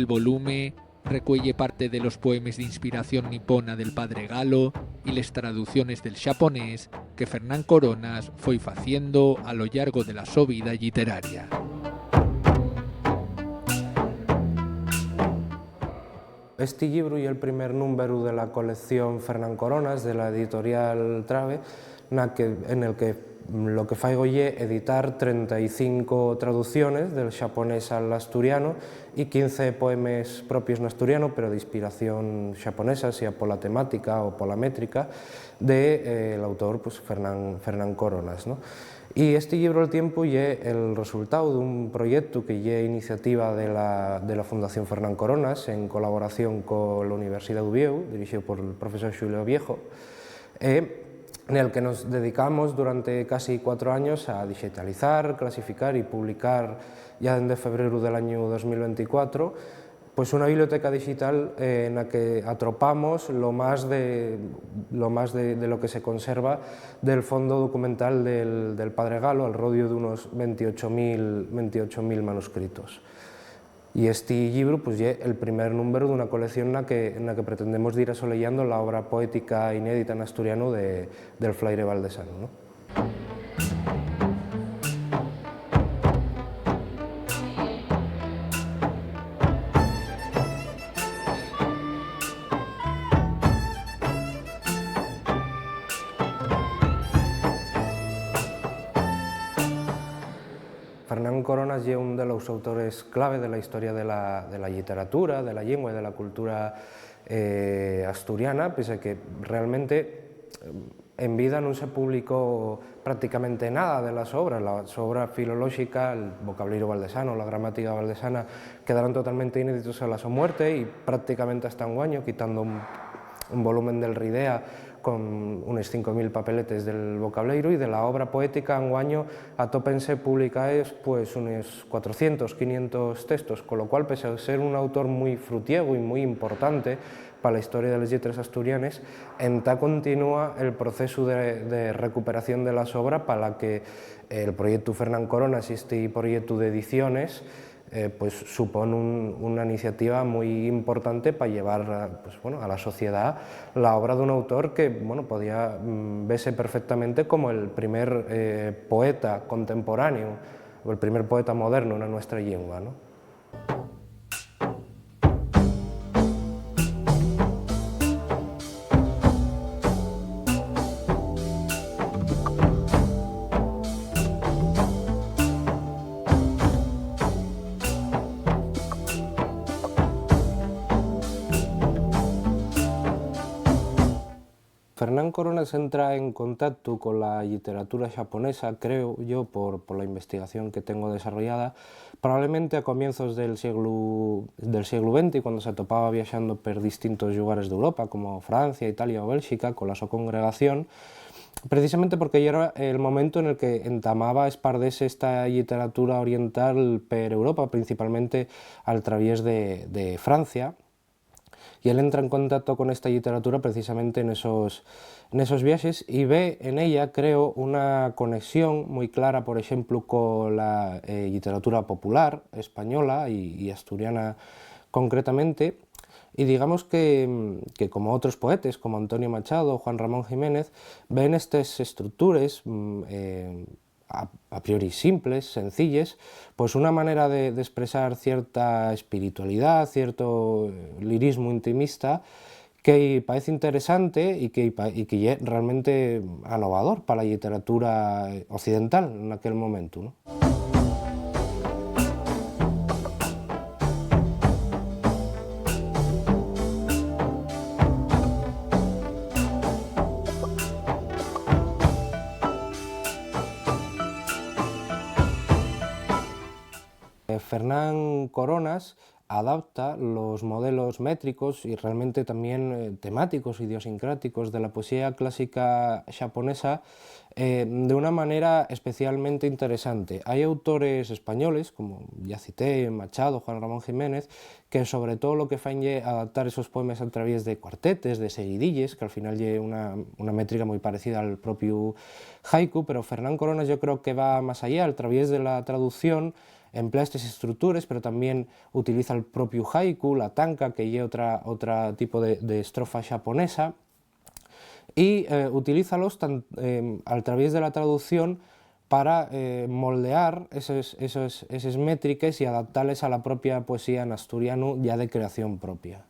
El volume recuelle parte de los poemes de inspiración nipona del padre Galo y las traducciones del xaponés que Fernán Coronas foi faciendo a lo largo de la súa vida literaria. Este libro é el primer número de la colección Fernán Coronas de la editorial Trave, en el que lo que faigo é editar 35 traducciones del xaponés al asturiano e 15 poemes propios no asturiano, pero de inspiración xaponesa, sea pola temática ou pola métrica, del autor Fernán Coronas, ¿no? Y este libro El tiempo é el resultado dun proxecto que é iniciativa de la Fundación Fernán Coronas en colaboración con la Universidad de Uvieu, dirixido por el profesor Xulio Viejo, en el que nos dedicamos durante casi 4 años a digitalizar, clasificar y publicar ya desde febrero del año 2024 pues una biblioteca digital en la que atropamos lo más de lo que se conserva del fondo documental del padre Galo, al rodio de unos 28.000 manuscritos. Y este libro pues, es el primer número de una colección en la que pretendemos ir asolellando la obra poética inédita en asturiano del Flaire Valdesano, ¿no? Fernán Coronas es uno de los autores clave de la historia de la literatura, de la lengua y de la cultura asturiana, pese a que realmente en vida no se publicó prácticamente nada de las obras. La obra filológica, el vocabulario valdesano, la gramática valdesana, quedaron totalmente inéditos a su muerte y prácticamente hasta un año, quitando un volumen del Ridea con unos 5.000 papeletes del vocabulario, y de la obra poética en un año atópense publicados pues unos 400, 500 textos, con lo cual, pese a ser un autor muy frutiego y muy importante para la historia de las letras asturianas, continúa el proceso de recuperación de las obras, para la que el proyecto Fernán Coronas y este proyecto de ediciones pues supone una iniciativa muy importante para llevar a la sociedad la obra de un autor que podía verse perfectamente como el primer poeta contemporáneo o el primer poeta moderno en nuestra lengua, ¿no? Fernán Coronas entra en contacto con la literatura japonesa, creo yo, por la investigación que tengo desarrollada, probablemente a comienzos del siglo XX, cuando se topaba viajando por distintos lugares de Europa, como Francia, Italia o Bélgica, con la su congregación, precisamente porque ya era el momento en el que entamaba a esparcerse esta literatura oriental por Europa, principalmente al través de Francia. Y él entra en contacto con esta literatura precisamente en esos viajes y ve en ella, creo, una conexión muy clara, por ejemplo, con la literatura popular española y asturiana concretamente. Y digamos que como otros poetas, como Antonio Machado o Juan Ramón Jiménez, ven estas estructuras a priori simples, sencillas, pues una manera de expresar cierta espiritualidad, cierto lirismo intimista, que parece interesante y que es realmente innovador para la literatura occidental en aquel momento, ¿no? Fernán Coronas adapta los modelos métricos y realmente también temáticos, idiosincráticos de la poesía clásica japonesa de una manera especialmente interesante. Hay autores españoles, como ya cité, Machado, Juan Ramón Jiménez, que sobre todo lo que fan es adaptar esos poemas a través de cuartetes, de seguidilles, que al final es una métrica muy parecida al propio haiku, pero Fernán Coronas yo creo que va más allá, a través de la traducción emplea estas estructures, pero también utiliza el propio haiku, la tanka, que es otra tipo de estrofa japonesa, y utilízalos a través de la traducción para moldear esas métricas y adaptarles a la propia poesía en asturiano ya de creación propia.